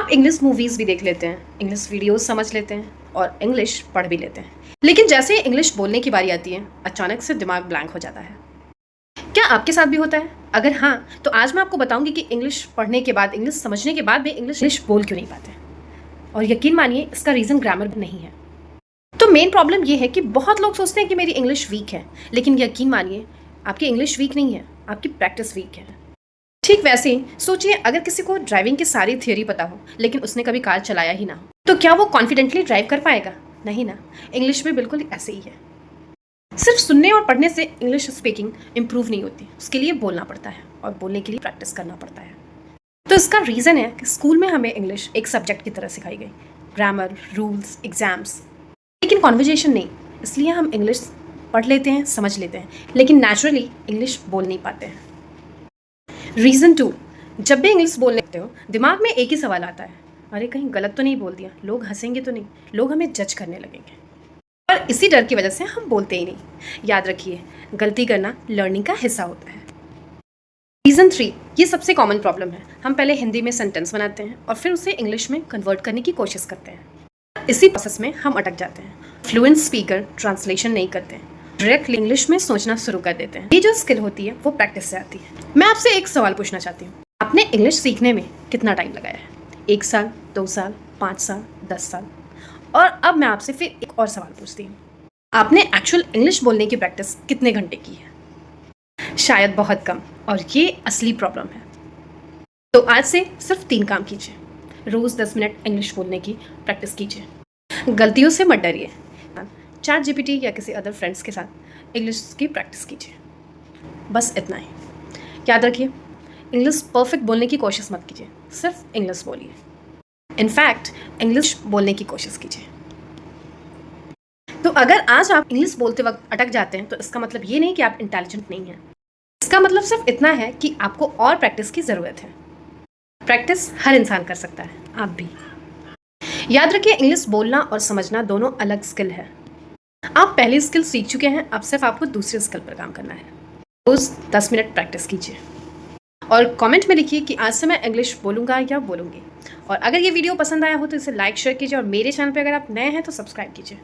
आप English movies भी देख लेते हैं, इंग्लिश वीडियोस समझ लेते हैं और इंग्लिश पढ़ भी लेते हैं, लेकिन जैसे ही इंग्लिश बोलने की बारी आती है अचानक से दिमाग ब्लैंक हो जाता है। क्या आपके साथ भी होता है? अगर हाँ, तो आज मैं आपको बताऊंगी कि इंग्लिश पढ़ने के बाद, इंग्लिश समझने के बाद भी इंग्लिश बोल क्यों नहीं पाते। और यकीन मानिए इसका रीज़न ग्रामर नहीं है। तो मेन प्रॉब्लम ये है कि बहुत लोग सोचते हैं कि मेरी इंग्लिश वीक है, लेकिन यकीन मानिए आपकी इंग्लिश वीक नहीं है, आपकी प्रैक्टिस वीक है। ठीक वैसे ही सोचिए, अगर किसी को ड्राइविंग की सारी थियोरी पता हो लेकिन उसने कभी कार चलाया ही ना हो, तो क्या वो कॉन्फिडेंटली ड्राइव कर पाएगा? नहीं ना। इंग्लिश में बिल्कुल ऐसे ही है। सिर्फ सुनने और पढ़ने से इंग्लिश स्पीकिंग इंप्रूव नहीं होती, उसके लिए बोलना पड़ता है और बोलने के लिए प्रैक्टिस करना पड़ता है। तो इसका रीज़न है कि स्कूल में हमें इंग्लिश एक सब्जेक्ट की तरह सिखाई गई, ग्रामर, रूल्स, एग्जाम्स, लेकिन कॉन्वर्जेशन नहीं। इसलिए हम इंग्लिश पढ़ लेते हैं, समझ लेते हैं, लेकिन नेचुरली इंग्लिश बोल नहीं पाते हैं। रीज़न 2, जब भी इंग्लिश बोलने लगते हो दिमाग में एक ही सवाल आता है, अरे कहीं गलत तो नहीं बोल दिया, लोग हंसेंगे तो नहीं, लोग हमें जज करने लगेंगे। और इसी डर की वजह से हम बोलते ही नहीं। याद रखिए, गलती करना लर्निंग का हिस्सा होता है। रीज़न 3, ये सबसे कॉमन प्रॉब्लम है। हम पहले हिंदी में सेंटेंस बनाते हैं और फिर उसे इंग्लिश में कन्वर्ट करने की कोशिश करते हैं। इसी प्रोसेस में हम अटक जाते हैं। फ्लुएंट स्पीकर ट्रांसलेशन नहीं करते, डायरेक्टली इंग्लिश में सोचना शुरू कर देते हैं। ये जो स्किल होती है वो प्रैक्टिस से आती है। मैं आपसे एक सवाल पूछना चाहती हूँ, आपने इंग्लिश सीखने में कितना टाइम लगाया है? 1 साल, 2 साल, 5 साल, 10 साल? और अब मैं आपसे फिर एक और सवाल पूछती हूँ, आपने एक्चुअल इंग्लिश बोलने की प्रैक्टिस कितने घंटे की है? शायद बहुत कम, और ये असली प्रॉब्लम है। तो आज से सिर्फ 3 काम कीजिए। रोज़ 10 मिनट इंग्लिश बोलने की प्रैक्टिस कीजिए। गलतियों से मत डरिए। चैट जीपीटी या किसी अदर फ्रेंड्स के साथ इंग्लिश की प्रैक्टिस कीजिए। बस इतना ही। याद रखिए, इंग्लिश परफेक्ट बोलने की कोशिश मत कीजिए, सिर्फ इंग्लिश बोलिए। इनफैक्ट इंग्लिश बोलने की कोशिश कीजिए। तो अगर आज आप इंग्लिश बोलते वक्त अटक जाते हैं तो इसका मतलब ये नहीं कि आप इंटेलिजेंट नहीं हैं। इसका मतलब सिर्फ इतना है कि आपको और प्रैक्टिस की ज़रूरत है। प्रैक्टिस हर इंसान कर सकता है, आप भी। याद रखिए, इंग्लिश बोलना और समझना दोनों अलग स्किल है। आप पहली स्किल सीख चुके हैं, अब सिर्फ आपको दूसरी स्किल पर काम करना है। रोज़ 10 मिनट प्रैक्टिस कीजिए और कमेंट में लिखिए कि आज से मैं इंग्लिश बोलूँगा या बोलूँगी। और अगर ये वीडियो पसंद आया हो तो इसे लाइक, शेयर कीजिए और मेरे चैनल पर अगर आप नए हैं तो सब्सक्राइब कीजिए।